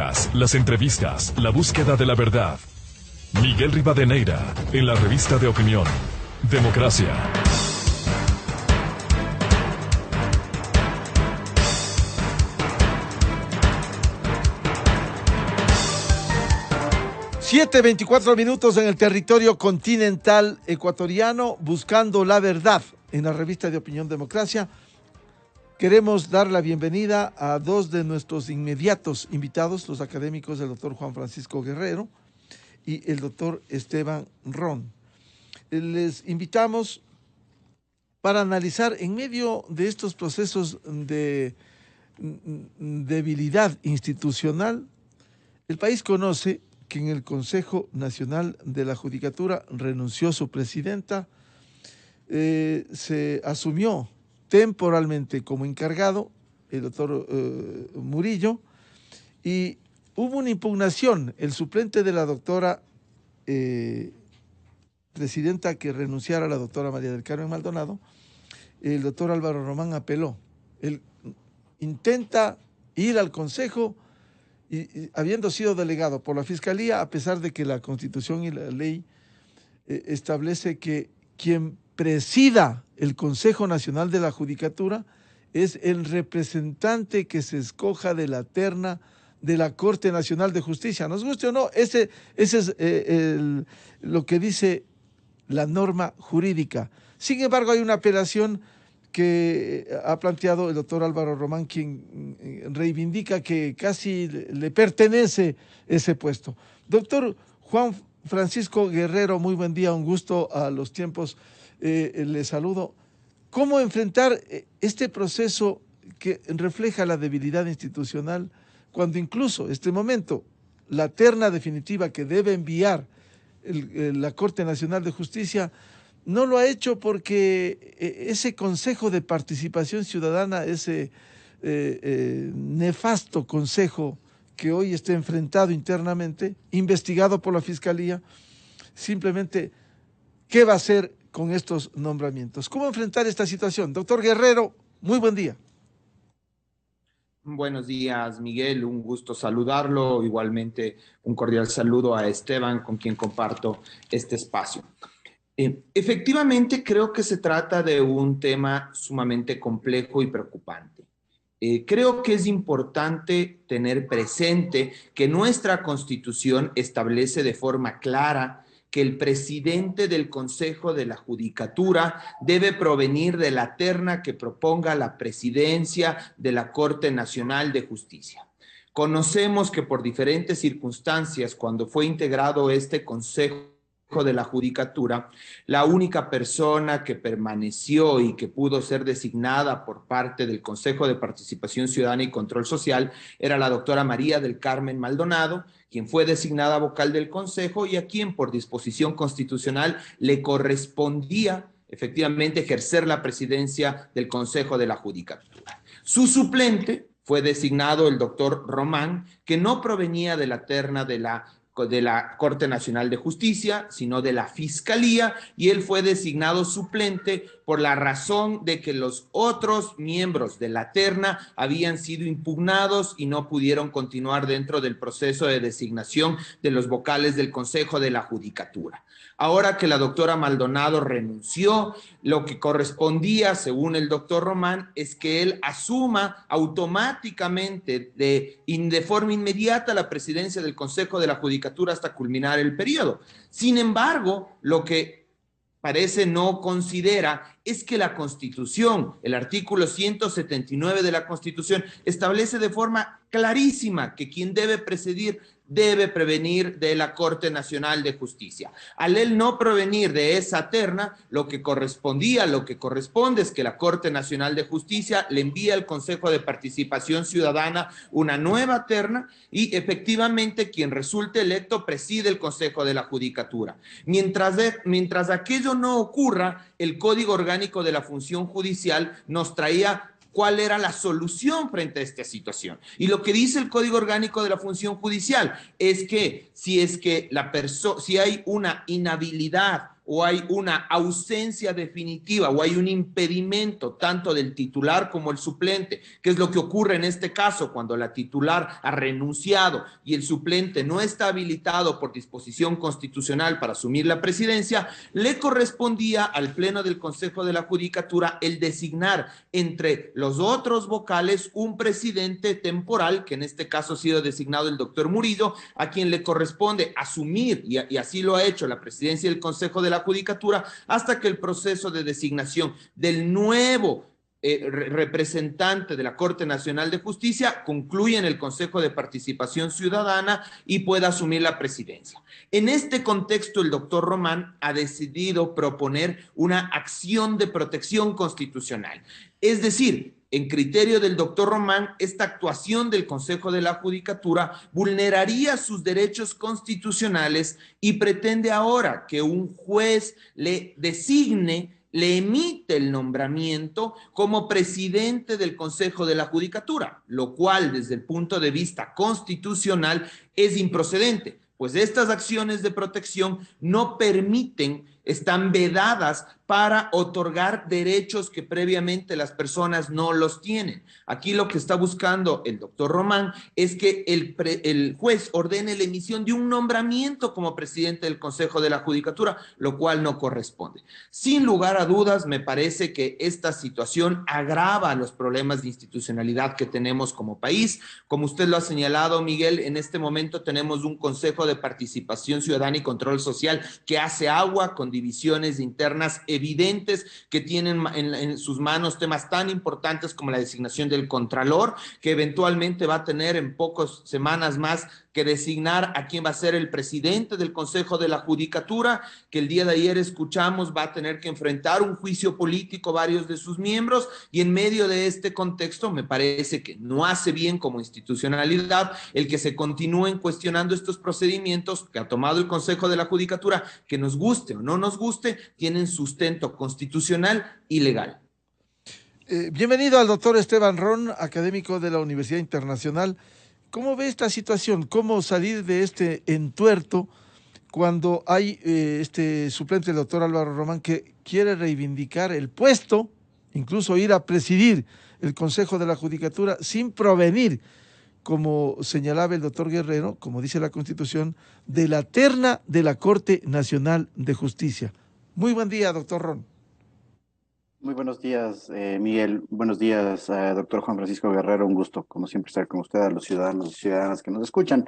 Las entrevistas, la búsqueda de la verdad. Miguel Rivadeneira, en la revista de opinión, Democracia. Siete 24 minutos en el territorio continental ecuatoriano, buscando la verdad en la revista de opinión Democracia. Queremos dar la bienvenida a dos de nuestros inmediatos invitados, los académicos, el doctor Juan Francisco Guerrero y el doctor Esteban Ron. Les invitamos para analizar en medio de estos procesos de debilidad institucional. El país conoce que en el Consejo Nacional de la Judicatura renunció su presidenta, se asumió temporalmente como encargado el doctor Murillo, y hubo una impugnación. El suplente de la doctora presidenta que renunciara, la doctora María del Carmen Maldonado, el doctor Álvaro Román apeló. Él intenta ir al Consejo y habiendo sido delegado por la Fiscalía, a pesar de que la Constitución y la ley establece que quien presida el Consejo Nacional de la Judicatura es el representante que se escoja de la terna de la Corte Nacional de Justicia. Nos guste o no, ese es lo que dice la norma jurídica. Sin embargo, hay una apelación que ha planteado el doctor Álvaro Román, quien reivindica que casi le pertenece ese puesto. Doctor Juan Francisco Guerrero, muy buen día, un gusto a los tiempos. Le saludo. ¿Cómo enfrentar este proceso que refleja la debilidad institucional cuando incluso este momento la terna definitiva que debe enviar la Corte Nacional de Justicia no lo ha hecho porque ese Consejo de Participación Ciudadana, ese nefasto consejo que hoy está enfrentado internamente, investigado por la Fiscalía, simplemente, ¿qué va a hacer con estos nombramientos? ¿Cómo enfrentar esta situación? Doctor Guerrero, muy buen día. Buenos días, Miguel, un gusto saludarlo. Igualmente, un cordial saludo a Esteban, con quien comparto este espacio. Efectivamente, creo que se trata de un tema sumamente complejo y preocupante. Creo que es importante tener presente que nuestra Constitución establece de forma clara que el presidente del Consejo de la Judicatura debe provenir de la terna que proponga la presidencia de la Corte Nacional de Justicia. Conocemos que por diferentes circunstancias, cuando fue integrado este Consejo de la Judicatura, la única persona que permaneció y que pudo ser designada por parte del Consejo de Participación Ciudadana y Control Social era la doctora María del Carmen Maldonado, quien fue designada vocal del Consejo y a quien por disposición constitucional le correspondía efectivamente ejercer la presidencia del Consejo de la Judicatura. Su suplente fue designado el doctor Román, que no provenía de la terna de la Corte Nacional de Justicia, sino de la Fiscalía, y él fue designado suplente por la razón de que los otros miembros de la terna habían sido impugnados y no pudieron continuar dentro del proceso de designación de los vocales del Consejo de la Judicatura. Ahora que la doctora Maldonado renunció, lo que correspondía, según el doctor Román, es que él asuma automáticamente de forma inmediata la presidencia del Consejo de la Judicatura hasta culminar el periodo. Sin embargo, lo que parece no considera es que la Constitución, el artículo 179 de la Constitución, establece de forma clarísima que quien debe presidir debe provenir de la Corte Nacional de Justicia. Al él no provenir de esa terna, lo que corresponde es que la Corte Nacional de Justicia le envía al Consejo de Participación Ciudadana una nueva terna y efectivamente quien resulte electo preside el Consejo de la Judicatura. Mientras aquello no ocurra, el Código Orgánico de la Función Judicial nos traía cuál era la solución frente a esta situación. Y lo que dice el Código Orgánico de la Función Judicial es que si hay una inhabilidad o hay una ausencia definitiva o hay un impedimento tanto del titular como el suplente, que es lo que ocurre en este caso cuando la titular ha renunciado y el suplente no está habilitado por disposición constitucional para asumir la presidencia, le correspondía al Pleno del Consejo de la Judicatura el designar entre los otros vocales un presidente temporal, que en este caso ha sido designado el doctor Murillo, a quien le corresponde asumir, y así lo ha hecho la presidencia del Consejo de la Judicatura, hasta que el proceso de designación del nuevo representante de la Corte Nacional de Justicia concluye en el Consejo de Participación Ciudadana y pueda asumir la presidencia. En este contexto, el doctor Román ha decidido proponer una acción de protección constitucional. Es decir, en criterio del doctor Román, esta actuación del Consejo de la Judicatura vulneraría sus derechos constitucionales y pretende ahora que un juez le designe, le emite el nombramiento como presidente del Consejo de la Judicatura, lo cual desde el punto de vista constitucional es improcedente, pues estas acciones de protección no permiten, están vedadas para otorgar derechos que previamente las personas no los tienen. Aquí lo que está buscando el doctor Román es que el juez ordene la emisión de un nombramiento como presidente del Consejo de la Judicatura, lo cual no corresponde. Sin lugar a dudas, me parece que esta situación agrava los problemas de institucionalidad que tenemos como país. Como usted lo ha señalado, Miguel, en este momento tenemos un Consejo de Participación Ciudadana y Control Social que hace agua con divisiones internas evidentes, que tienen en sus manos temas tan importantes como la designación del Contralor, que eventualmente va a tener en pocas semanas más que designar a quién va a ser el presidente del Consejo de la Judicatura, que el día de ayer escuchamos va a tener que enfrentar un juicio político varios de sus miembros, y en medio de este contexto me parece que no hace bien como institucionalidad el que se continúen cuestionando estos procedimientos que ha tomado el Consejo de la Judicatura, que nos guste o no nos guste, tienen sustento constitucional y legal. Bienvenido al doctor Esteban Ron, académico de la Universidad Internacional. ¿Cómo ve esta situación? ¿Cómo salir de este entuerto cuando hay este suplente, el doctor Álvaro Román, que quiere reivindicar el puesto, incluso ir a presidir el Consejo de la Judicatura sin provenir, como señalaba el doctor Guerrero, como dice la Constitución, de la terna de la Corte Nacional de Justicia? Muy buen día, doctor Ron. Muy buenos días, Miguel. Buenos días, doctor Juan Francisco Guerrero. Un gusto, como siempre, estar con usted, a los ciudadanos y ciudadanas que nos escuchan.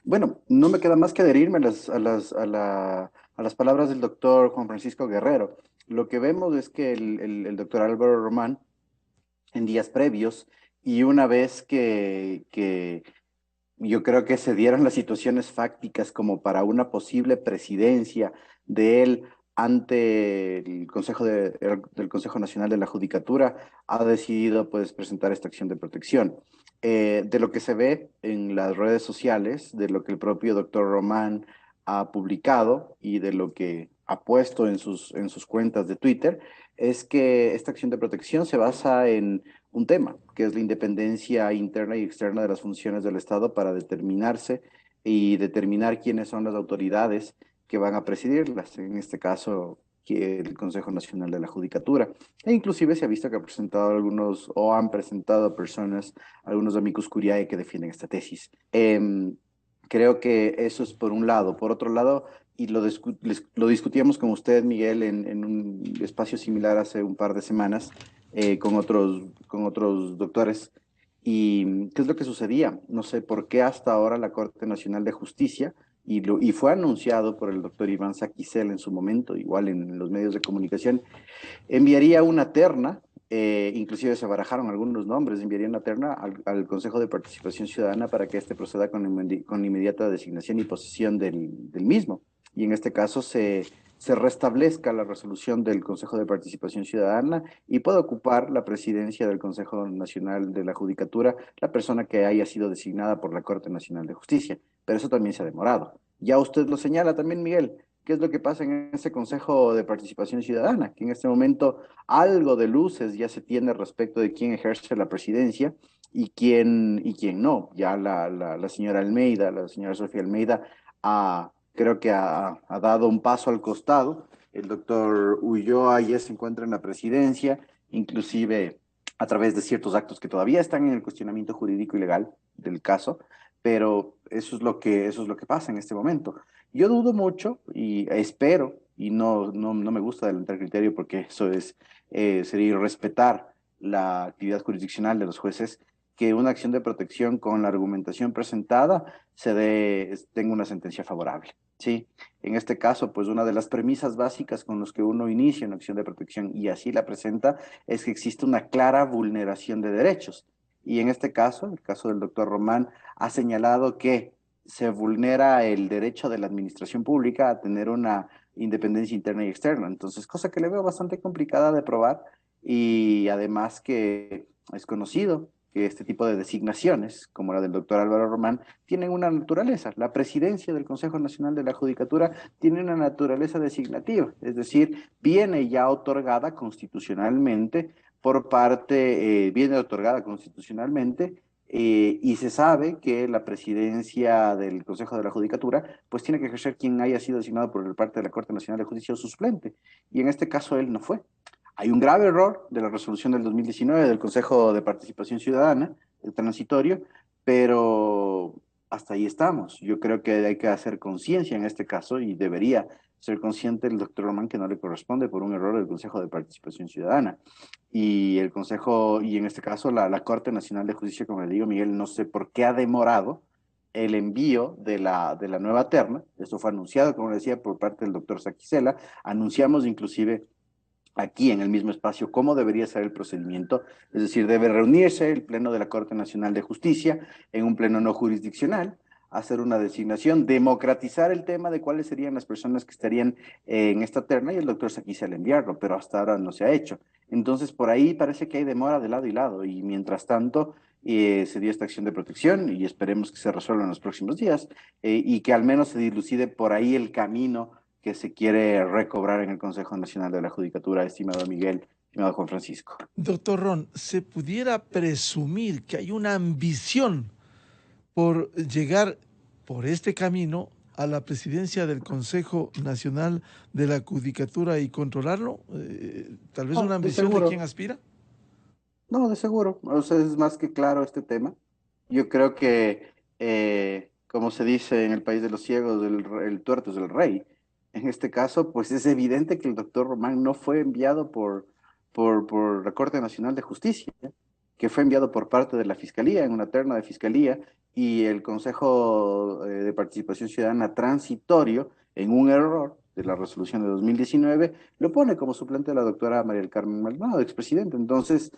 Bueno, no me queda más que adherirme a las palabras del doctor Juan Francisco Guerrero. Lo que vemos es que el doctor Álvaro Román, en días previos, y una vez que yo creo que se dieron las situaciones fácticas como para una posible presidencia de él ante el del Consejo Nacional de la Judicatura, ha decidido pues presentar esta acción de protección. De lo que se ve en las redes sociales, de lo que el propio doctor Román ha publicado y de lo que ha puesto en sus cuentas de Twitter, es que esta acción de protección se basa en un tema, que es la independencia interna y externa de las funciones del Estado para determinarse y determinar quiénes son las autoridades que van a presidirlas, en este caso que el Consejo Nacional de la Judicatura. E inclusive se ha visto que ha presentado algunos, o han presentado personas, algunos amicus curiae que defienden esta tesis. Creo que eso es por un lado. Por otro lado, y lo discutíamos con usted, Miguel, en un espacio similar hace un par de semanas, con otros doctores. ¿Y qué es lo que sucedía? No sé por qué hasta ahora la Corte Nacional de Justicia, y fue anunciado por el doctor Iván Saquicel en su momento, igual en los medios de comunicación, enviaría una terna, inclusive se barajaron algunos nombres, enviaría una terna al Consejo de Participación Ciudadana para que éste proceda con inmediata designación y posesión del mismo. Y en este caso se restablezca la resolución del Consejo de Participación Ciudadana y pueda ocupar la presidencia del Consejo Nacional de la Judicatura la persona que haya sido designada por la Corte Nacional de Justicia. Pero eso también se ha demorado. Ya usted lo señala también, Miguel. ¿Qué es lo que pasa en ese Consejo de Participación Ciudadana? Que en este momento algo de luces ya se tiene respecto de quién ejerce la presidencia y quién no. Ya la señora Almeida, la señora Sofía Almeida, creo que ha dado un paso al costado El doctor Ulloa ya se encuentra en la presidencia, inclusive a través de ciertos actos que todavía están en el cuestionamiento jurídico y legal del caso, pero eso es lo que pasa en este momento. Yo dudo mucho y espero, y no me gusta adelantar criterio porque eso sería irrespetar la actividad jurisdiccional de los jueces, que una acción de protección con la argumentación presentada tenga una sentencia favorable. Sí, en este caso, pues una de las premisas básicas con las que uno inicia una acción de protección y así la presenta es que existe una clara vulneración de derechos. Y en este caso, el caso del doctor Román, ha señalado que se vulnera el derecho de la administración pública a tener una independencia interna y externa. Entonces, cosa que le veo bastante complicada de probar y además que es conocido que este tipo de designaciones, como la del doctor Álvaro Román, tienen una naturaleza. La presidencia del Consejo Nacional de la Judicatura tiene una naturaleza designativa, es decir, viene ya otorgada constitucionalmente viene otorgada constitucionalmente y se sabe que la presidencia del Consejo de la Judicatura pues tiene que ejercer quien haya sido designado por parte de la Corte Nacional de Justicia o su suplente, y en este caso él no fue. Hay un grave error de la resolución del 2019 del Consejo de Participación Ciudadana, el transitorio, pero hasta ahí estamos. Yo creo que hay que hacer conciencia en este caso y debería ser consciente el doctor Román que no le corresponde por un error del Consejo de Participación Ciudadana. Y el Consejo, y en este caso la Corte Nacional de Justicia, como le digo, Miguel, no sé por qué ha demorado el envío de la nueva terna. Esto fue anunciado, como decía, por parte del doctor Saquicela. Anunciamos inclusive aquí en el mismo espacio cómo debería ser el procedimiento, es decir, debe reunirse el Pleno de la Corte Nacional de Justicia en un pleno no jurisdiccional, hacer una designación, democratizar el tema de cuáles serían las personas que estarían en esta terna y el doctor Saquicela enviarlo, pero hasta ahora no se ha hecho. Entonces, por ahí parece que hay demora de lado y lado, y mientras tanto se dio esta acción de protección y esperemos que se resuelva en los próximos días y que al menos se dilucide por ahí el camino que se quiere recobrar en el Consejo Nacional de la Judicatura, estimado Miguel, estimado Juan Francisco. Doctor Ron, ¿se pudiera presumir que hay una ambición por llegar por este camino a la presidencia del Consejo Nacional de la Judicatura y controlarlo? ¿Tal vez una ambición de quien aspira? No, de seguro. O sea, es más que claro este tema. Yo creo que, como se dice en el país de los ciegos, el tuerto es el rey. En este caso, pues es evidente que el doctor Román no fue enviado por la Corte Nacional de Justicia, que fue enviado por parte de la Fiscalía, en una terna de Fiscalía, y el Consejo de Participación Ciudadana transitorio, en un error de la resolución de 2019, lo pone como suplente de la doctora María del Carmen Maldonado, expresidente. Entonces,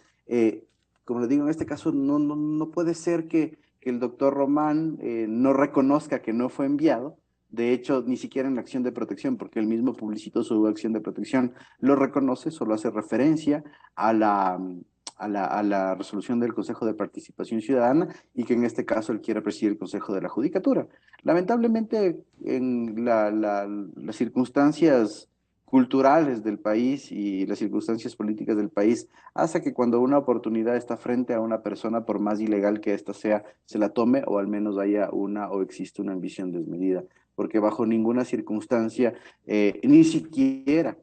como le digo, en este caso no puede ser que el doctor Román no reconozca que no fue enviado. De hecho, ni siquiera en la acción de protección, porque él mismo publicitó su acción de protección, lo reconoce, solo hace referencia a la resolución del Consejo de Participación Ciudadana y que en este caso él quiere presidir el Consejo de la Judicatura. Lamentablemente, en las circunstancias culturales del país y las circunstancias políticas del país hace que cuando una oportunidad está frente a una persona, por más ilegal que ésta sea, se la tome o al menos haya o existe una ambición desmedida, porque bajo ninguna circunstancia, ni siquiera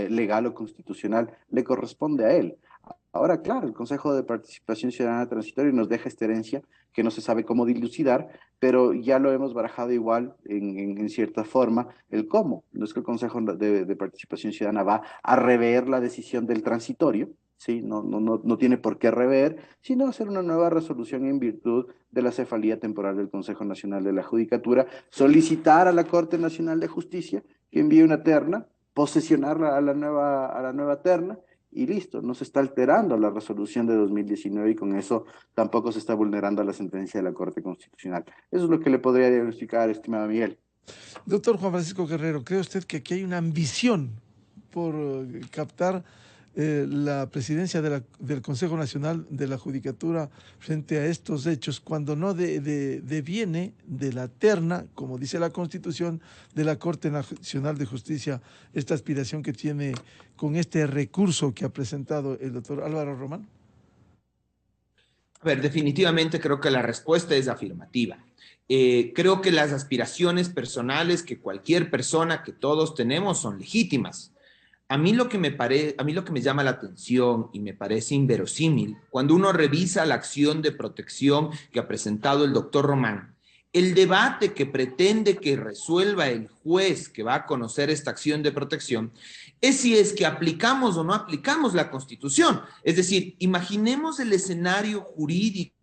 legal o constitucional, le corresponde a él. Ahora, claro, el Consejo de Participación Ciudadana Transitorio nos deja esta herencia que no se sabe cómo dilucidar, pero ya lo hemos barajado igual en cierta forma, el cómo. No es que el Consejo de Participación Ciudadana va a rever la decisión del transitorio, ¿sí? No tiene por qué rever, sino hacer una nueva resolución en virtud de la cefalía temporal del Consejo Nacional de la Judicatura, solicitar a la Corte Nacional de Justicia que envíe una terna, posesionarla a la nueva terna, y listo, no se está alterando la resolución de 2019 y con eso tampoco se está vulnerando la sentencia de la Corte Constitucional. Eso es lo que le podría diagnosticar, estimado Miguel. Doctor Juan Francisco Guerrero, ¿cree usted que aquí hay una ambición por captar la presidencia del Consejo Nacional de la Judicatura frente a estos hechos, cuando no deviene de la terna, como dice la Constitución, de la Corte Nacional de Justicia, esta aspiración que tiene con este recurso que ha presentado el doctor Álvaro Román? A ver, definitivamente creo que la respuesta es afirmativa. Creo que las aspiraciones personales que cualquier persona, que todos tenemos, son legítimas. A mí lo que me llama la atención y me parece inverosímil, cuando uno revisa la acción de protección que ha presentado el doctor Román, el debate que pretende que resuelva el juez que va a conocer esta acción de protección es si es que aplicamos o no aplicamos la Constitución. Es decir, imaginemos el escenario jurídico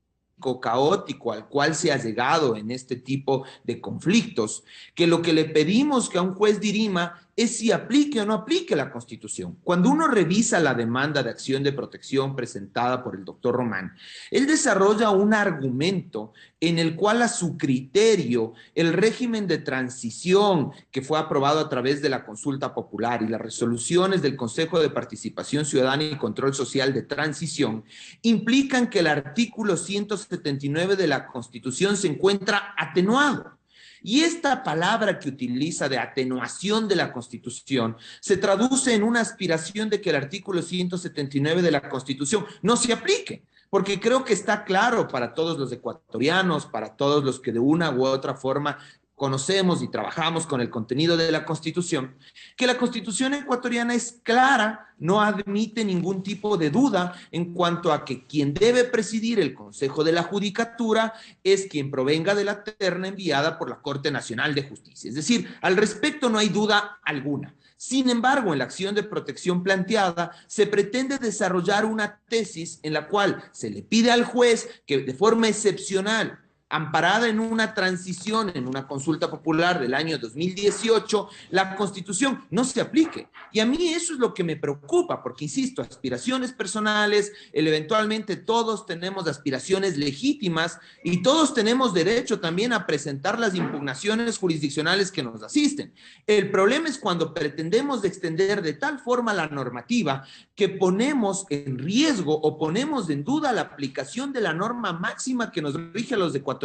caótico al cual se ha llegado en este tipo de conflictos, que lo que le pedimos que a un juez dirima es si aplique o no aplique la Constitución. Cuando uno revisa la demanda de acción de protección presentada por el doctor Román, él desarrolla un argumento en el cual a su criterio el régimen de transición que fue aprobado a través de la consulta popular y las resoluciones del Consejo de Participación Ciudadana y Control Social de Transición implican que el artículo 179 de la Constitución se encuentra atenuado. Y esta palabra que utiliza de atenuación de la Constitución se traduce en una aspiración de que el artículo 179 de la Constitución no se aplique, porque creo que está claro para todos los ecuatorianos, para todos los que de una u otra forma conocemos y trabajamos con el contenido de la Constitución, que la Constitución ecuatoriana es clara, no admite ningún tipo de duda en cuanto a que quien debe presidir el Consejo de la Judicatura es quien provenga de la terna enviada por la Corte Nacional de Justicia. Es decir, al respecto no hay duda alguna. Sin embargo, en la acción de protección planteada, se pretende desarrollar una tesis en la cual se le pide al juez que de forma excepcional, amparada en una transición, en una consulta popular del año 2018, la Constitución no se aplique. Y a mí eso es lo que me preocupa, porque, insisto, aspiraciones personales, eventualmente todos tenemos aspiraciones legítimas y todos tenemos derecho también a presentar las impugnaciones jurisdiccionales que nos asisten. El problema es cuando pretendemos extender de tal forma la normativa que ponemos en riesgo o ponemos en duda la aplicación de la norma máxima que nos rige a los ecuatorianos,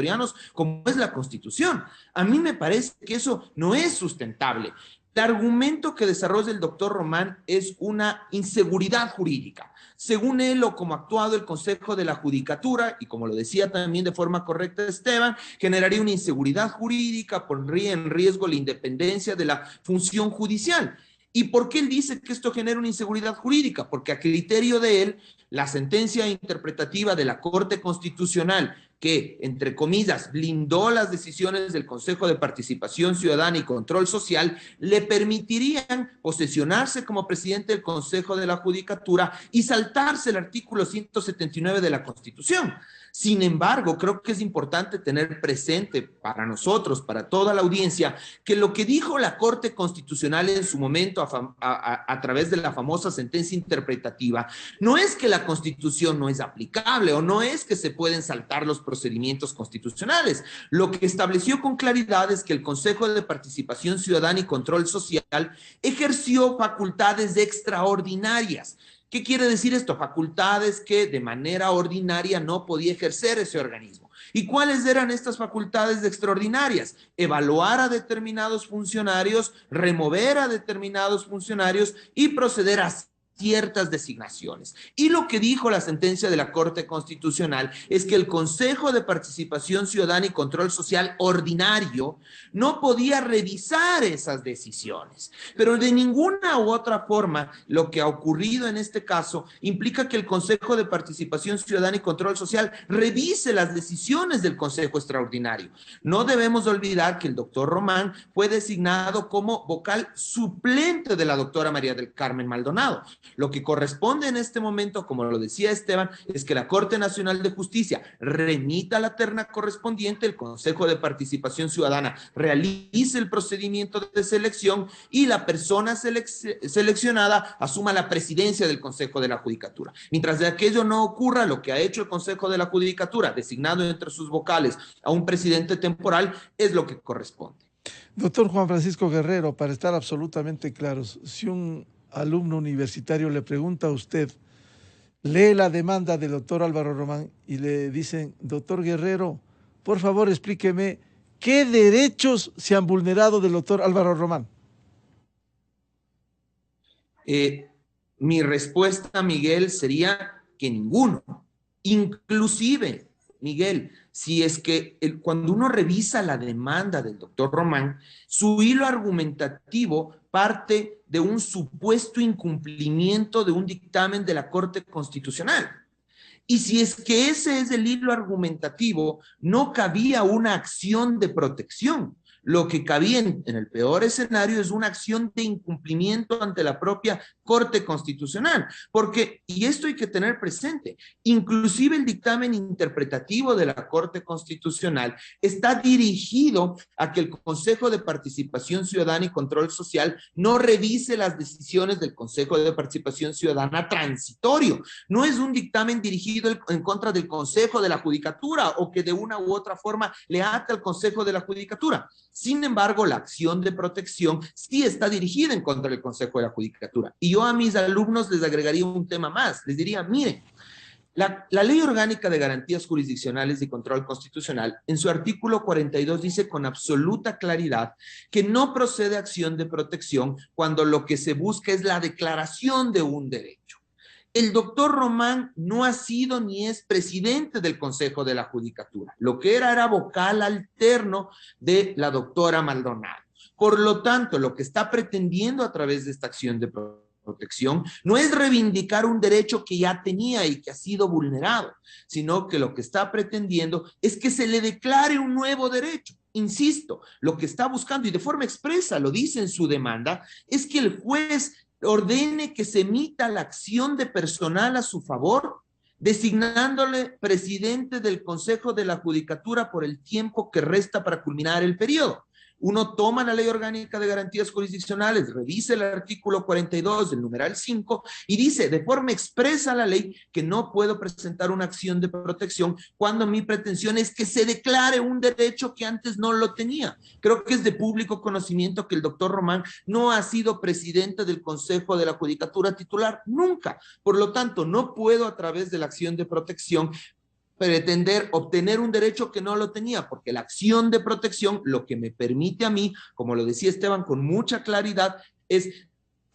como es la Constitución. A mí me parece que eso no es sustentable. El argumento que desarrolla el doctor Román es una inseguridad jurídica. Según él, o como ha actuado el Consejo de la Judicatura, y como lo decía también de forma correcta Esteban, generaría una inseguridad jurídica, pondría en riesgo la independencia de la función judicial. ¿Y por qué él dice que esto genera una inseguridad jurídica? Porque a criterio de él, la sentencia interpretativa de la Corte Constitucional, que, entre comillas, blindó las decisiones del Consejo de Participación Ciudadana y Control Social, le permitirían posesionarse como presidente del Consejo de la Judicatura y saltarse el artículo 179 de la Constitución. Sin embargo, creo que es importante tener presente para nosotros, para toda la audiencia, que lo que dijo la Corte Constitucional en su momento a través de la famosa sentencia interpretativa, no es que la Constitución no es aplicable o no es que se pueden saltar los procedimientos constitucionales. Lo que estableció con claridad es que el Consejo de Participación Ciudadana y Control Social ejerció facultades extraordinarias. ¿Qué quiere decir esto? Facultades que de manera ordinaria no podía ejercer ese organismo. ¿Y cuáles eran estas facultades extraordinarias? Evaluar a determinados funcionarios, remover a determinados funcionarios y proceder a ciertas designaciones. Y lo que dijo la sentencia de la Corte Constitucional es que el Consejo de Participación Ciudadana y Control Social ordinario no podía revisar esas decisiones. Pero de ninguna u otra forma, lo que ha ocurrido en este caso implica que el Consejo de Participación Ciudadana y Control Social revise las decisiones del Consejo Extraordinario. No debemos olvidar que el doctor Román fue designado como vocal suplente de la doctora María del Carmen Maldonado. Lo que corresponde en este momento, como lo decía Esteban, es que la Corte Nacional de Justicia remita la terna correspondiente, el Consejo de Participación Ciudadana realice el procedimiento de selección y la persona seleccionada asuma la presidencia del Consejo de la Judicatura. Mientras de aquello no ocurra, lo que ha hecho el Consejo de la Judicatura, designando entre sus vocales a un presidente temporal, es lo que corresponde. Doctor Juan Francisco Guerrero, para estar absolutamente claros, si un alumno universitario le pregunta a usted, lee la demanda del doctor Álvaro Román y le dicen, doctor Guerrero, por favor explíqueme, ¿qué derechos se han vulnerado del doctor Álvaro Román? Mi respuesta, Miguel, sería que ninguno. Inclusive, Miguel, si es que cuando uno revisa la demanda del doctor Román, su hilo argumentativo parte de un supuesto incumplimiento de un dictamen de la Corte Constitucional. Y si es que ese es el hilo argumentativo, no cabía una acción de protección. Lo que cabía en el peor escenario es una acción de incumplimiento ante la propia Corte Constitucional. Porque, y esto hay que tener presente, inclusive el dictamen interpretativo de la Corte Constitucional está dirigido a que el Consejo de Participación Ciudadana y Control Social no revise las decisiones del Consejo de Participación Ciudadana transitorio. No es un dictamen dirigido en contra del Consejo de la Judicatura o que de una u otra forma le ate al Consejo de la Judicatura. Sin embargo, la acción de protección sí está dirigida en contra del Consejo de la Judicatura. Y yo a mis alumnos les agregaría un tema más. Les diría, miren, la Ley Orgánica de Garantías Jurisdiccionales y Control Constitucional, en su artículo 42, dice con absoluta claridad que no procede acción de protección cuando lo que se busca es la declaración de un derecho. El doctor Román no ha sido ni es presidente del Consejo de la Judicatura. Lo que era vocal alterno de la doctora Maldonado. Por lo tanto, lo que está pretendiendo a través de esta acción de protección no es reivindicar un derecho que ya tenía y que ha sido vulnerado, sino que lo que está pretendiendo es que se le declare un nuevo derecho. Insisto, lo que está buscando, y de forma expresa lo dice en su demanda, es que el juez ordene que se emita la acción de personal a su favor, designándole presidente del Consejo de la Judicatura por el tiempo que resta para culminar el periodo. Uno toma la Ley Orgánica de Garantías Jurisdiccionales, revisa el artículo 42 del numeral 5 y dice de forma expresa la ley que no puedo presentar una acción de protección cuando mi pretensión es que se declare un derecho que antes no lo tenía. Creo que es de público conocimiento que el doctor Román no ha sido presidente del Consejo de la Judicatura titular, nunca. Por lo tanto, no puedo a través de la acción de protección pretender obtener un derecho que no lo tenía, porque la acción de protección lo que me permite a mí, como lo decía Esteban con mucha claridad, es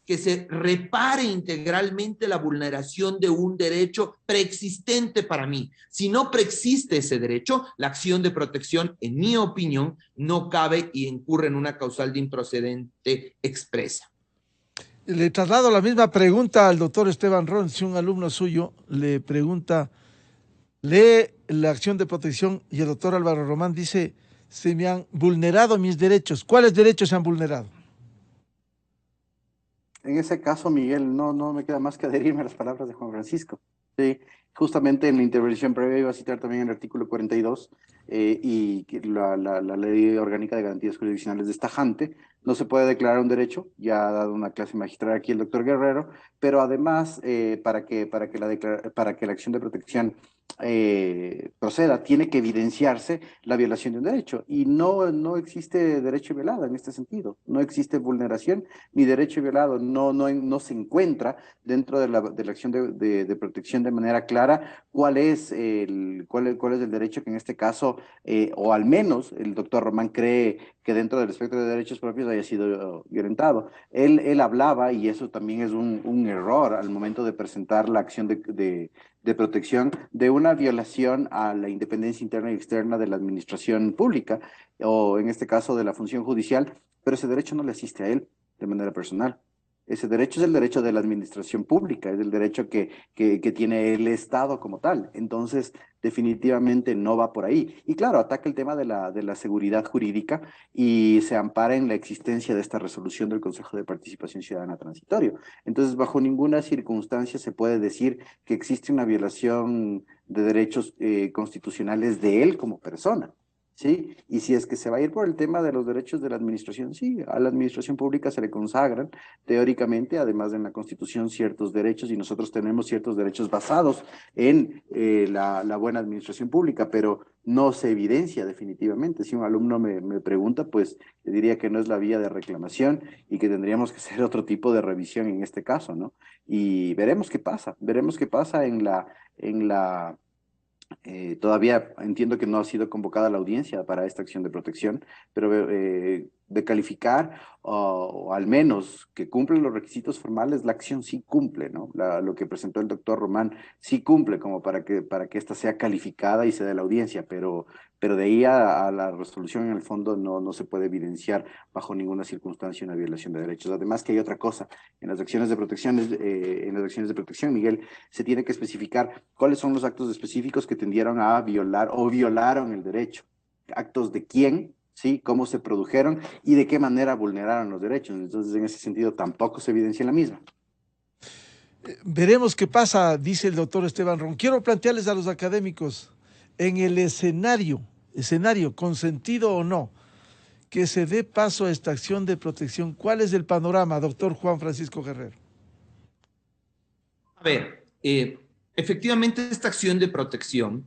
que se repare integralmente la vulneración de un derecho preexistente para mí. Si no preexiste ese derecho, la acción de protección, en mi opinión, no cabe y incurre en una causal de improcedente expresa. Le traslado la misma pregunta al doctor Esteban Rons, un alumno suyo le pregunta, lee la acción de protección y el doctor Álvaro Román dice, se me han vulnerado mis derechos. ¿Cuáles derechos se han vulnerado? En ese caso, Miguel, no me queda más que adherirme a las palabras de Juan Francisco. Sí, justamente en la intervención previa iba a citar también el artículo 42 y que la Ley Orgánica de Garantías Jurisdiccionales es tajante. No se puede declarar un derecho, ya ha dado una clase magistral aquí el doctor Guerrero, pero además para que la acción de protección proceda, tiene que evidenciarse la violación de un derecho y no existe derecho violado en este sentido, no existe vulneración ni derecho violado, no se encuentra dentro de la acción de protección de manera clara cuál es el derecho que en este caso, o al menos el doctor Román cree que dentro del espectro de derechos propios haya sido violentado. Él hablaba, y eso también es un error al momento de presentar la acción de protección, de una violación a la independencia interna y externa de la administración pública, o en este caso de la función judicial, pero ese derecho no le asiste a él de manera personal. Ese derecho es el derecho de la administración pública, es el derecho que tiene el Estado como tal. Entonces, definitivamente no va por ahí. Y claro, ataca el tema de la seguridad jurídica y se ampara en la existencia de esta resolución del Consejo de Participación Ciudadana Transitorio. Entonces, bajo ninguna circunstancia se puede decir que existe una violación de derechos constitucionales de él como persona. ¿Sí? Y si es que se va a ir por el tema de los derechos de la administración, sí, a la administración pública se le consagran teóricamente, además de en la Constitución, ciertos derechos y nosotros tenemos ciertos derechos basados en la buena administración pública, pero no se evidencia definitivamente. Si un alumno me pregunta, pues le diría que no es la vía de reclamación y que tendríamos que hacer otro tipo de revisión en este caso, ¿no? Y veremos qué pasa todavía entiendo que no ha sido convocada la audiencia para esta acción de protección, pero de calificar o al menos que cumple los requisitos formales, la acción sí cumple, ¿no? Lo que presentó el doctor Román sí cumple como para que ésta sea calificada y se dé la audiencia, pero de ahí a la resolución en el fondo no se puede evidenciar bajo ninguna circunstancia una violación de derechos. Además que hay otra cosa, en las acciones de protección, Miguel, se tiene que especificar cuáles son los actos específicos que tendieron a violar o violaron el derecho. Actos de quién, ¿sí? Cómo se produjeron y de qué manera vulneraron los derechos. Entonces, en ese sentido, tampoco se evidencia la misma. Veremos qué pasa, dice el doctor Esteban Ron. Quiero plantearles a los académicos, en el escenario, consentido o no, que se dé paso a esta acción de protección. ¿Cuál es el panorama, doctor Juan Francisco Guerrero? A ver, efectivamente esta acción de protección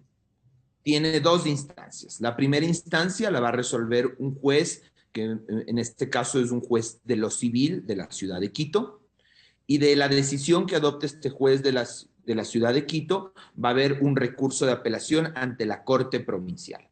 tiene dos instancias. La primera instancia la va a resolver un juez, que en este caso es un juez de lo civil de la ciudad de Quito, y de la decisión que adopte este juez de la ciudad de Quito va a haber un recurso de apelación ante la Corte Provincial.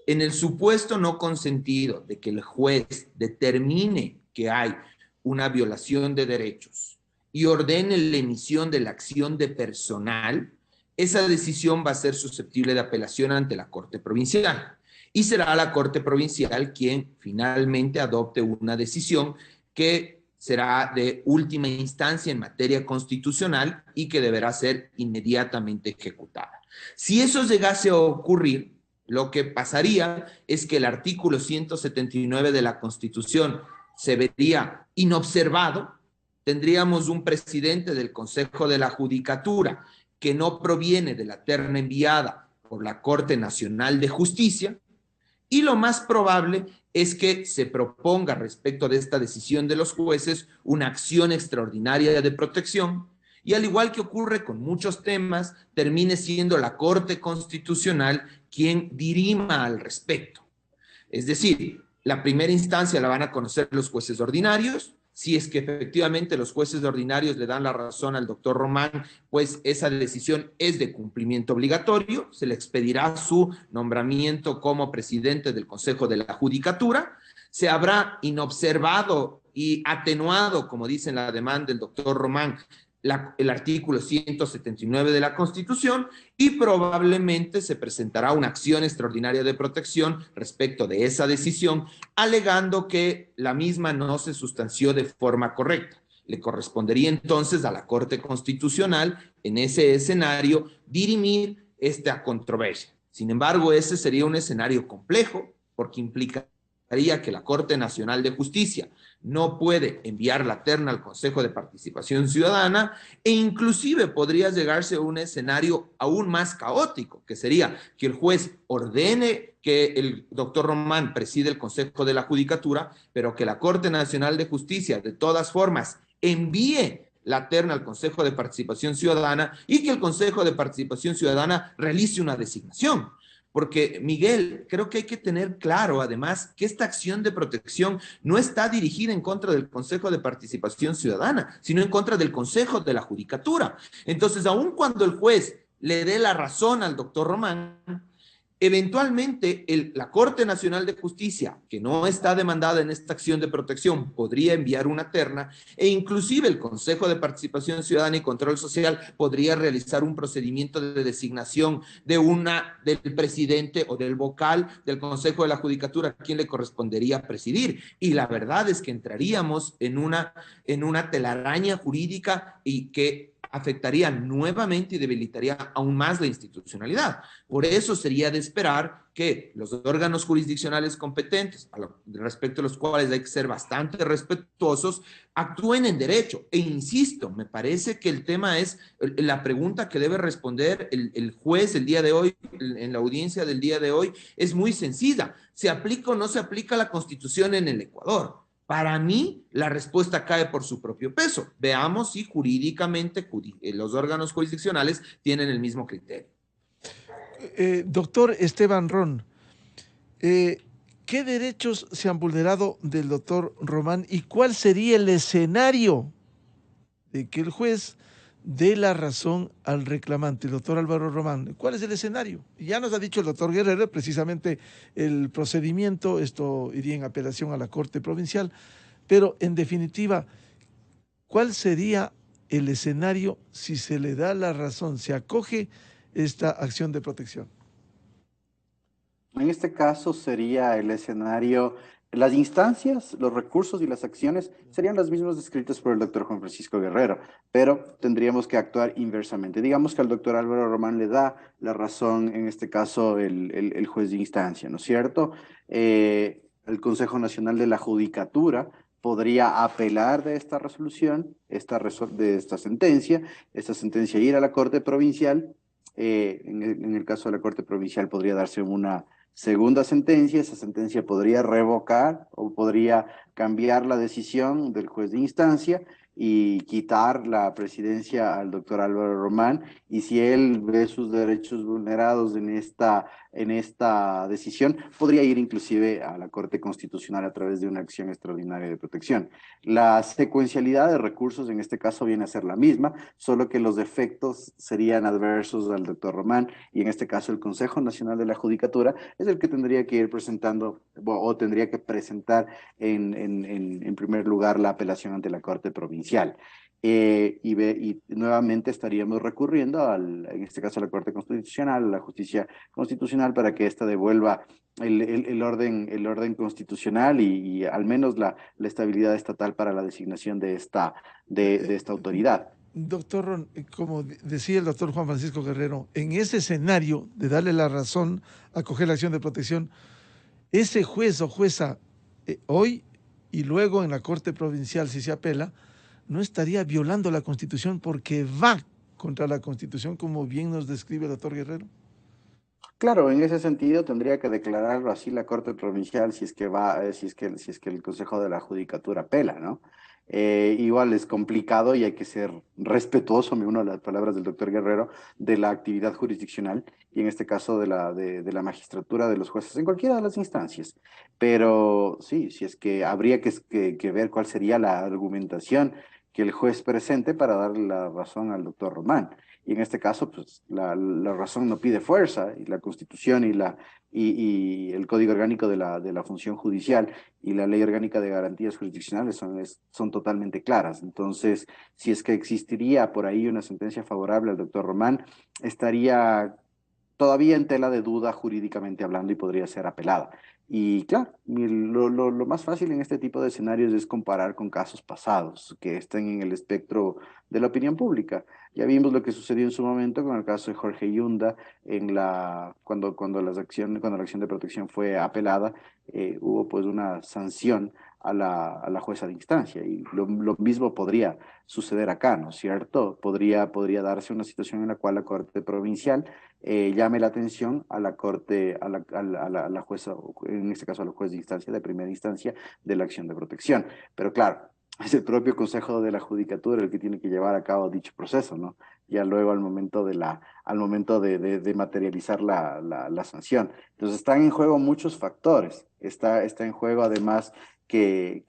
En el supuesto no consentido de que el juez determine que hay una violación de derechos y ordene la emisión de la acción de personal, esa decisión va a ser susceptible de apelación ante la Corte Provincial. Y será la Corte Provincial quien finalmente adopte una decisión que será de última instancia en materia constitucional y que deberá ser inmediatamente ejecutada. Si eso llegase a ocurrir, lo que pasaría es que el artículo 179 de la Constitución se vería inobservado. Tendríamos un presidente del Consejo de la Judicatura que no proviene de la terna enviada por la Corte Nacional de Justicia, y lo más probable es que se proponga respecto de esta decisión de los jueces una acción extraordinaria de protección, y al igual que ocurre con muchos temas, termine siendo la Corte Constitucional quien dirima al respecto. Es decir, la primera instancia la van a conocer los jueces ordinarios. Si es que efectivamente los jueces ordinarios le dan la razón al doctor Román, pues esa decisión es de cumplimiento obligatorio, se le expedirá su nombramiento como presidente del Consejo de la Judicatura, se habrá inobservado y atenuado, como dice en la demanda del doctor Román, el artículo 179 de la Constitución, y probablemente se presentará una acción extraordinaria de protección respecto de esa decisión, alegando que la misma no se sustanció de forma correcta. Le correspondería entonces a la Corte Constitucional, en ese escenario, dirimir esta controversia. Sin embargo, ese sería un escenario complejo, porque implicaría que la Corte Nacional de Justicia no puede enviar la terna al Consejo de Participación Ciudadana, e inclusive podría llegarse a un escenario aún más caótico, que sería que el juez ordene que el doctor Román preside el Consejo de la Judicatura, pero que la Corte Nacional de Justicia de todas formas envíe la terna al Consejo de Participación Ciudadana y que el Consejo de Participación Ciudadana realice una designación. Porque, Miguel, creo que hay que tener claro, además, que esta acción de protección no está dirigida en contra del Consejo de Participación Ciudadana, sino en contra del Consejo de la Judicatura. Entonces, aun cuando el juez le dé la razón al doctor Román, eventualmente la Corte Nacional de Justicia, que no está demandada en esta acción de protección, podría enviar una terna, e inclusive el Consejo de Participación Ciudadana y Control Social podría realizar un procedimiento de designación del presidente o del vocal del Consejo de la Judicatura, a quien le correspondería presidir. Y la verdad es que entraríamos en una telaraña jurídica y que afectaría nuevamente y debilitaría aún más la institucionalidad. Por eso sería de esperar que los órganos jurisdiccionales competentes, respecto a los cuales hay que ser bastante respetuosos, actúen en derecho. E insisto, me parece que el tema es la pregunta que debe responder el juez el día de hoy, en la audiencia del día de hoy, es muy sencilla. ¿Se aplica o no se aplica la Constitución en el Ecuador? Para mí, la respuesta cae por su propio peso. Veamos si jurídicamente los órganos jurisdiccionales tienen el mismo criterio. Doctor Esteban Ron, ¿qué derechos se han vulnerado del doctor Román y cuál sería el escenario de que el juez dé la razón al reclamante, el doctor Álvaro Román. ¿Cuál es el escenario? Ya nos ha dicho el doctor Guerrero, precisamente el procedimiento, esto iría en apelación a la Corte Provincial, pero en definitiva, ¿cuál sería el escenario si se le da la razón, se acoge esta acción de protección? En este caso sería el escenario, las instancias, los recursos y las acciones serían las mismas descritas por el doctor Juan Francisco Guerrero, pero tendríamos que actuar inversamente. Digamos que al doctor Álvaro Román le da la razón, en este caso, el juez de instancia, ¿no es cierto? El Consejo Nacional de la Judicatura podría apelar de esta resolución, de esta sentencia ir a la Corte Provincial. En el caso de la Corte Provincial podría darse una segunda sentencia, esa sentencia podría revocar o podría cambiar la decisión del juez de instancia y quitar la presidencia al doctor Álvaro Román, y si él ve sus derechos vulnerados en esta decisión, podría ir inclusive a la Corte Constitucional a través de una acción extraordinaria de protección. La secuencialidad de recursos en este caso viene a ser la misma, solo que los efectos serían adversos al doctor Román, y en este caso el Consejo Nacional de la Judicatura es el que tendría que ir presentando o tendría que presentar en primer lugar la apelación ante la Corte Provincial. Y nuevamente estaríamos recurriendo, en este caso a la Corte Constitucional, a la Justicia Constitucional, para que ésta devuelva el orden constitucional y al menos la estabilidad estatal para la designación de esta autoridad. Doctor Ron, como decía el doctor Juan Francisco Guerrero, en ese escenario de darle la razón, acoger la acción de protección, ese juez o jueza hoy y luego en la Corte Provincial, si se apela, no estaría violando la Constitución porque va contra la Constitución, como bien nos describe el doctor Guerrero. Claro, en ese sentido tendría que declararlo así la Corte Provincial si es que si es que el Consejo de la Judicatura apela, ¿no? Igual es complicado y hay que ser respetuoso, me uno a las palabras del doctor Guerrero, de la actividad jurisdiccional y en este caso de la magistratura, de los jueces, en cualquiera de las instancias. Pero sí, si es que habría que ver cuál sería la argumentación que el juez presente para darle la razón al doctor Román. Y en este caso, pues la razón no pide fuerza, y la Constitución y el Código Orgánico de la Función Judicial y la Ley Orgánica de Garantías Jurisdiccionales son totalmente claras. Entonces, si es que existiría por ahí una sentencia favorable al doctor Román, estaría todavía en tela de duda jurídicamente hablando y podría ser apelada. Y claro, lo más fácil en este tipo de escenarios es comparar con casos pasados que estén en el espectro de la opinión pública. Ya vimos lo que sucedió en su momento con el caso de Jorge Yunda, cuando la acción de protección fue apelada, hubo pues una sanción a la jueza de instancia, y lo mismo podría suceder acá, ¿no es cierto? Podría darse una situación en la cual la Corte Provincial llame la atención a la Corte, a la jueza, en este caso a la juez de instancia, de primera instancia, de la acción de protección. Pero claro, es el propio Consejo de la Judicatura el que tiene que llevar a cabo dicho proceso, ¿no? Ya luego al momento de materializar la sanción. Entonces están en juego muchos factores. Está en juego además que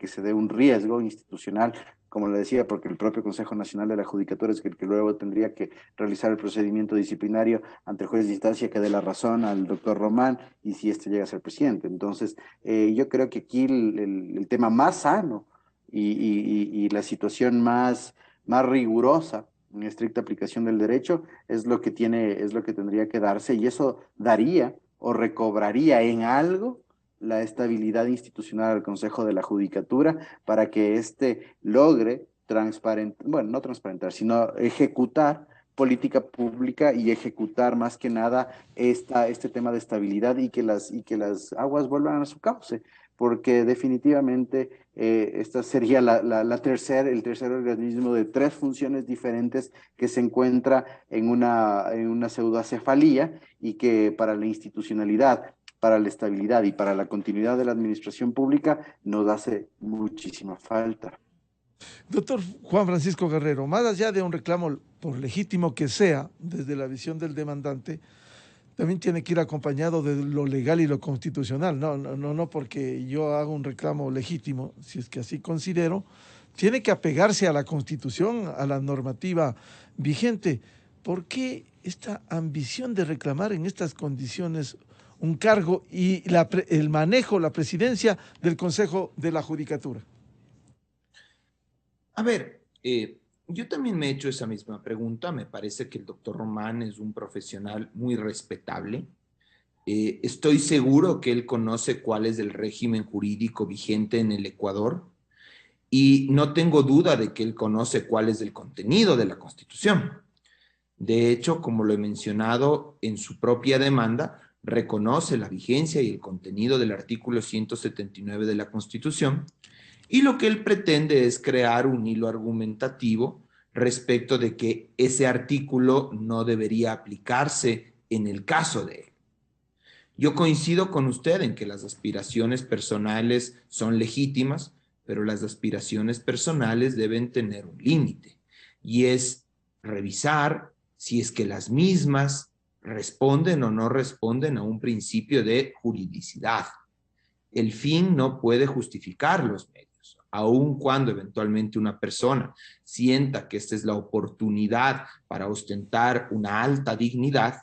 se dé un riesgo institucional, como le decía, porque el propio Consejo Nacional de la Judicatura es el que luego tendría que realizar el procedimiento disciplinario ante el juez de instancia que dé la razón al doctor Román, y si éste llega a ser presidente. Entonces, yo creo que aquí el tema más sano y la situación más rigurosa en estricta aplicación del derecho es lo que tendría que darse, y eso daría o recobraría en algo la estabilidad institucional al Consejo de la Judicatura para que éste logre no transparentar, sino ejecutar política pública y ejecutar más que nada este tema de estabilidad, y que las aguas vuelvan a su cauce, porque definitivamente esta sería el tercer organismo de tres funciones diferentes que se encuentra en una pseudoacefalía, y que para la institucionalidad, para la estabilidad y para la continuidad de la administración pública nos hace muchísima falta. Doctor Juan Francisco Guerrero, más allá de un reclamo, por legítimo que sea, desde la visión del demandante, también tiene que ir acompañado de lo legal y lo constitucional. No porque yo haga un reclamo legítimo, si es que así considero, tiene que apegarse a la Constitución, a la normativa vigente. ¿Por qué esta ambición de reclamar en estas condiciones un cargo y el manejo, la presidencia del Consejo de la Judicatura? A ver, yo también me he hecho esa misma pregunta. Me parece que el doctor Román es un profesional muy respetable. Estoy seguro que él conoce cuál es el régimen jurídico vigente en el Ecuador y no tengo duda de que él conoce cuál es el contenido de la Constitución. De hecho, como lo he mencionado en su propia demanda, reconoce la vigencia y el contenido del artículo 179 de la Constitución, y lo que él pretende es crear un hilo argumentativo respecto de que ese artículo no debería aplicarse en el caso de él. Yo coincido con usted en que las aspiraciones personales son legítimas, pero las aspiraciones personales deben tener un límite, y es revisar si es que las mismas responden o no responden a un principio de juridicidad. El fin no puede justificar los medios, aun cuando eventualmente una persona sienta que esta es la oportunidad para ostentar una alta dignidad.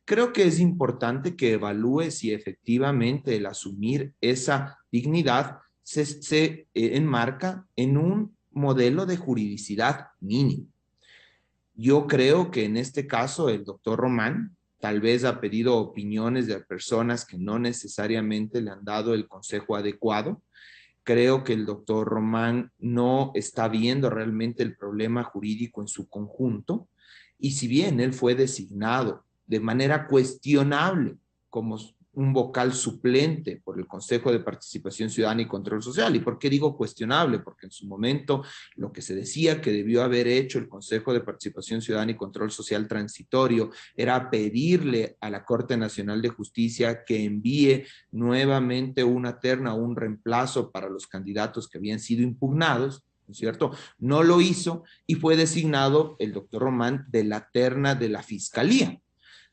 Creo que es importante que evalúe si efectivamente el asumir esa dignidad se enmarca en un modelo de juridicidad mínimo. Yo creo que en este caso el doctor Román tal vez ha pedido opiniones de personas que no necesariamente le han dado el consejo adecuado. Creo que el doctor Román no está viendo realmente el problema jurídico en su conjunto, y si bien él fue designado de manera cuestionable como un vocal suplente por el Consejo de Participación Ciudadana y Control Social. ¿Y por qué digo cuestionable? Porque en su momento lo que se decía que debió haber hecho el Consejo de Participación Ciudadana y Control Social transitorio era pedirle a la Corte Nacional de Justicia que envíe nuevamente una terna o un reemplazo para los candidatos que habían sido impugnados, ¿no es cierto? No lo hizo y fue designado el doctor Román de la terna de la Fiscalía.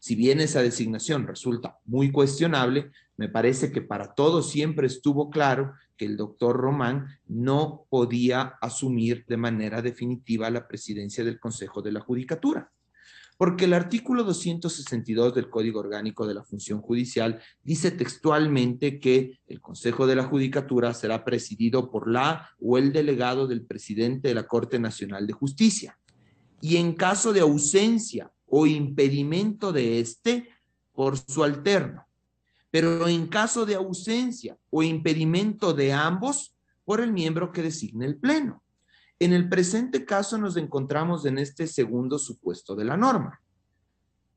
Si bien esa designación resulta muy cuestionable, me parece que para todos siempre estuvo claro que el doctor Román no podía asumir de manera definitiva la presidencia del Consejo de la Judicatura, porque el artículo 262 del Código Orgánico de la Función Judicial dice textualmente que el Consejo de la Judicatura será presidido por la o el delegado del presidente de la Corte Nacional de Justicia, y en caso de ausencia o impedimento de este, por su alterno, pero en caso de ausencia o impedimento de ambos, por el miembro que designe el Pleno. En el presente caso nos encontramos en este segundo supuesto de la norma.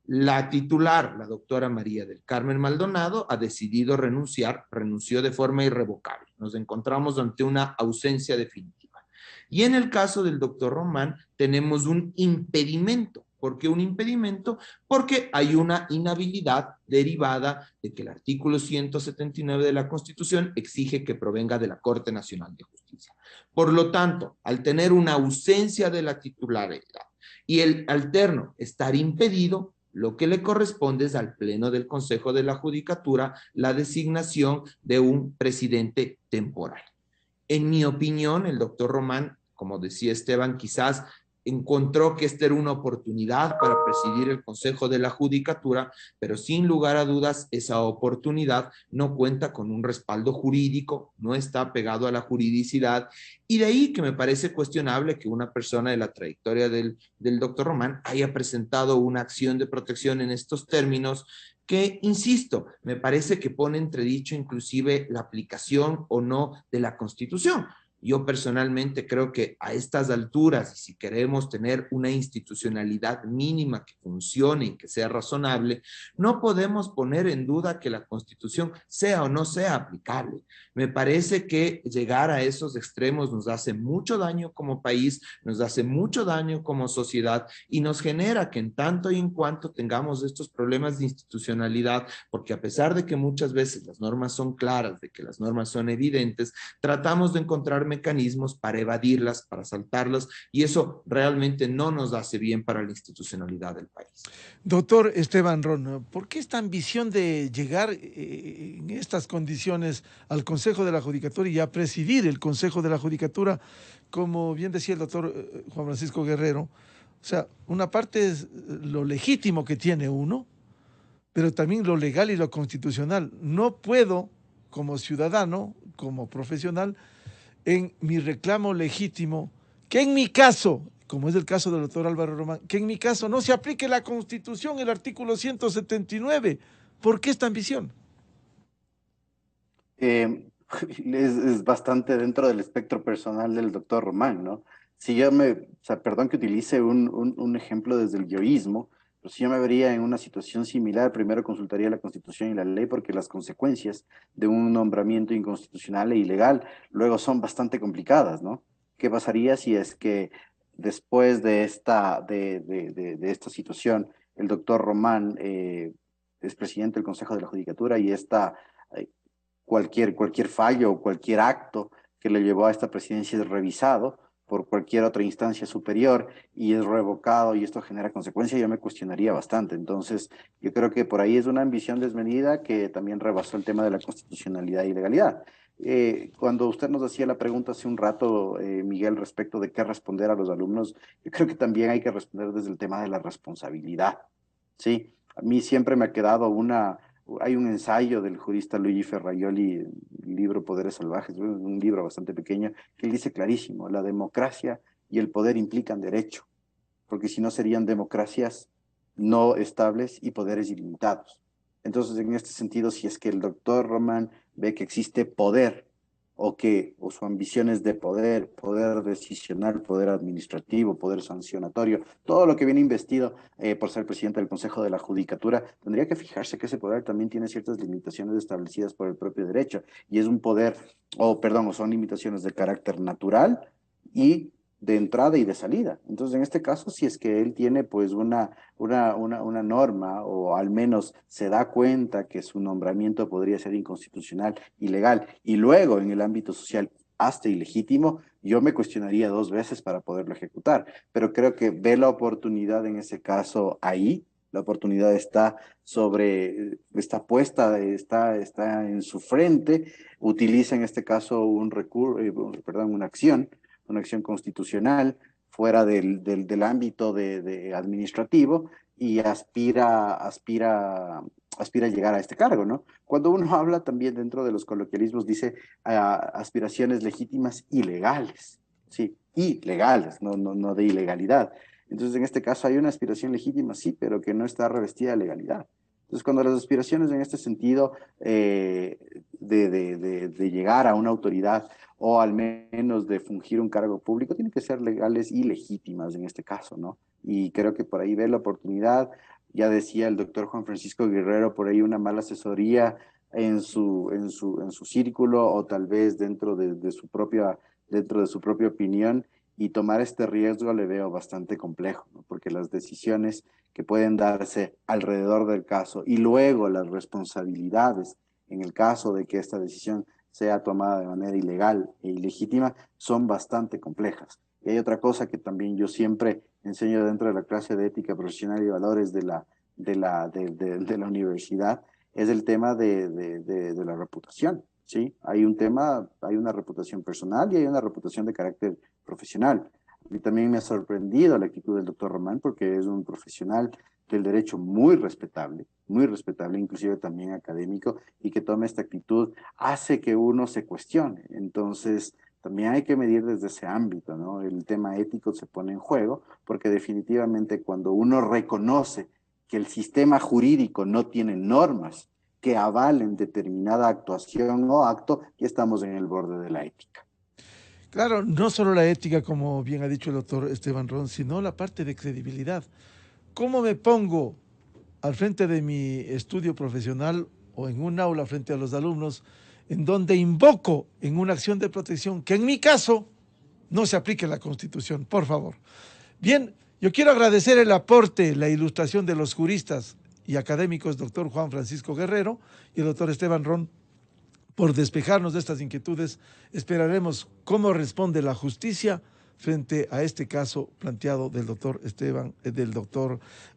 La titular, la doctora María del Carmen Maldonado, ha decidido renunciar, renunció de forma irrevocable. Nos encontramos ante una ausencia definitiva. Y en el caso del doctor Román tenemos un impedimento. ¿Por qué un impedimento? Porque hay una inhabilidad derivada de que el artículo 179 de la Constitución exige que provenga de la Corte Nacional de Justicia. Por lo tanto, al tener una ausencia de la titularidad y el alterno estar impedido, lo que le corresponde es al Pleno del Consejo de la Judicatura la designación de un presidente temporal. En mi opinión, el doctor Román, como decía Esteban, quizás encontró que esta era una oportunidad para presidir el Consejo de la Judicatura, pero sin lugar a dudas esa oportunidad no cuenta con un respaldo jurídico, no está pegado a la juridicidad, y de ahí que me parece cuestionable que una persona de la trayectoria del doctor Román haya presentado una acción de protección en estos términos que, insisto, me parece que pone entredicho inclusive la aplicación o no de la Constitución. Yo personalmente creo que a estas alturas, si queremos tener una institucionalidad mínima que funcione y que sea razonable, no podemos poner en duda que la Constitución sea o no sea aplicable. Me parece que llegar a esos extremos nos hace mucho daño como país, nos hace mucho daño como sociedad y nos genera que en tanto y en cuanto tengamos estos problemas de institucionalidad, porque a pesar de que muchas veces las normas son claras, de que las normas son evidentes, tratamos de encontrar mecanismos para evadirlas, para saltarlas, y eso realmente no nos hace bien para la institucionalidad del país. Doctor Esteban Ron, ¿por qué esta ambición de llegar en estas condiciones al Consejo de la Judicatura y a presidir el Consejo de la Judicatura como bien decía el doctor Juan Francisco Guerrero, o sea, una parte es lo legítimo que tiene uno, pero también lo legal y lo constitucional. No puedo, como ciudadano, como profesional, en mi reclamo legítimo, que en mi caso, como es el caso del doctor Álvaro Román, que en mi caso no se aplique la Constitución, el artículo 179. ¿Por qué esta ambición? Es bastante dentro del espectro personal del doctor Román, ¿no? Si yo me, o sea, perdón que utilice un ejemplo desde el yoísmo, pero si yo me vería en una situación similar, primero consultaría la Constitución y la ley porque las consecuencias de un nombramiento inconstitucional e ilegal luego son bastante complicadas, ¿no? ¿Qué pasaría si es que después de de esta situación el doctor Román es presidente del Consejo de la Judicatura y esta cualquier fallo o cualquier acto que le llevó a esta presidencia es revisado por cualquier otra instancia superior y es revocado y esto genera consecuencias, yo me cuestionaría bastante. Entonces, yo creo que por ahí es una ambición desmedida que también rebasó el tema de la constitucionalidad y legalidad. Cuando usted nos hacía la pregunta hace un rato, Miguel, respecto de qué responder a los alumnos, yo creo que también hay que responder desde el tema de la responsabilidad. Sí, a mí siempre me ha quedado hay un ensayo del jurista Luigi Ferraioli, el libro Poderes Salvajes, un libro bastante pequeño, que él dice clarísimo, la democracia y el poder implican derecho, porque si no serían democracias no estables y poderes ilimitados. Entonces, en este sentido, si es que el doctor Román ve que existe poder o su ambición es de poder decisional, poder administrativo, poder sancionatorio, todo lo que viene investido por ser presidente del Consejo de la Judicatura, tendría que fijarse que ese poder también tiene ciertas limitaciones establecidas por el propio derecho, y es un poder, o son limitaciones de carácter natural y de entrada y de salida. Entonces, en este caso, si es que él tiene pues una norma o al menos se da cuenta que su nombramiento podría ser inconstitucional, ilegal, y luego en el ámbito social hasta ilegítimo, yo me cuestionaría dos veces para poderlo ejecutar. Pero creo que ve la oportunidad en ese caso ahí. La oportunidad está está puesta, está en su frente, utiliza en este caso una acción constitucional fuera del ámbito de administrativo y aspira a llegar a este cargo, ¿no? Cuando uno habla también dentro de los coloquialismos, dice aspiraciones legítimas y legales, sí, y legales, no de ilegalidad. Entonces, en este caso hay una aspiración legítima, sí, pero que no está revestida de legalidad. Entonces, cuando las aspiraciones en este sentido de llegar a una autoridad o al menos de fungir un cargo público, tienen que ser legales y legítimas en este caso, ¿no? Y creo que por ahí ve la oportunidad. Ya decía el doctor Juan Francisco Guerrero, por ahí una mala asesoría en su círculo o tal vez dentro de su propia opinión, y tomar este riesgo le veo bastante complejo, ¿no? Porque las decisiones que pueden darse alrededor del caso y luego las responsabilidades en el caso de que esta decisión sea tomada de manera ilegal e ilegítima son bastante complejas. Y hay otra cosa que también yo siempre enseño dentro de la clase de ética profesional y valores de la universidad, es el tema de la reputación, ¿sí? Hay una reputación personal y hay una reputación de carácter profesional. A mí también me ha sorprendido la actitud del doctor Román porque es un profesional del derecho muy respetable, inclusive también académico, y que tome esta actitud hace que uno se cuestione. Entonces, también hay que medir desde ese ámbito, ¿no? El tema ético se pone en juego porque definitivamente cuando uno reconoce que el sistema jurídico no tiene normas que avalen determinada actuación o acto, ya estamos en el borde de la ética. Claro, no solo la ética, como bien ha dicho el doctor Esteban Ron, sino la parte de credibilidad. ¿Cómo me pongo al frente de mi estudio profesional o en un aula frente a los alumnos en donde invoco en una acción de protección que en mi caso no se aplique la Constitución? Por favor. Bien, yo quiero agradecer el aporte, la ilustración de los juristas y académicos, doctor Juan Francisco Guerrero y el doctor Esteban Ron, por despejarnos de estas inquietudes. Esperaremos cómo responde la justicia frente a este caso planteado del doctor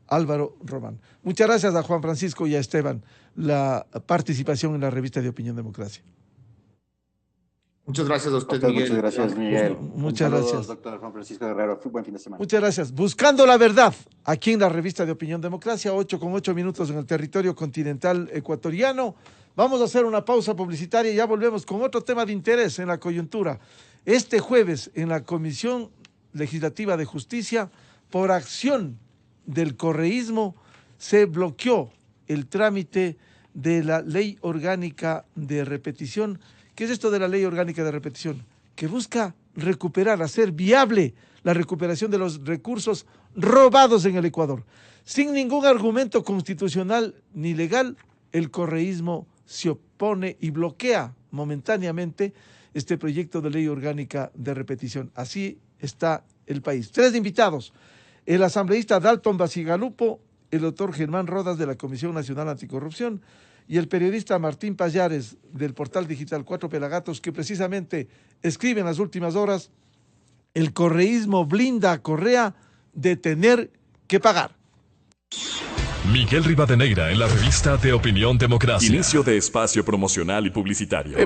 Álvaro Román. Muchas gracias a Juan Francisco y a Esteban la participación en la revista de Opinión Democracia. Muchas gracias a usted, Miguel. Muchas gracias, Miguel. Muchas gracias. Doctor Juan Francisco Guerrero. Buen fin de semana. Muchas gracias. Buscando la verdad, aquí en la revista de Opinión Democracia, 8:08 en el territorio continental ecuatoriano. Vamos a hacer una pausa publicitaria y ya volvemos con otro tema de interés en la coyuntura. Este jueves, en la Comisión Legislativa de Justicia, por acción del correísmo, se bloqueó el trámite de la Ley Orgánica de Repetición. ¿Qué es esto de la Ley Orgánica de Repetición? Que busca recuperar, hacer viable la recuperación de los recursos robados en el Ecuador. Sin ningún argumento constitucional ni legal, el correísmo se opone y bloquea momentáneamente este proyecto de Ley Orgánica de Repetición. Así está el país. 3 invitados: el asambleísta Dalton Basigalupo, el doctor Germán Rodas de la Comisión Nacional Anticorrupción y el periodista Martín Payares del portal digital Cuatro Pelagatos, que precisamente escribe en las últimas horas: el correísmo blinda a Correa de tener que pagar. Miguel Rivadeneira en la revista de Opinión Democracia. Inicio de espacio promocional y publicitario.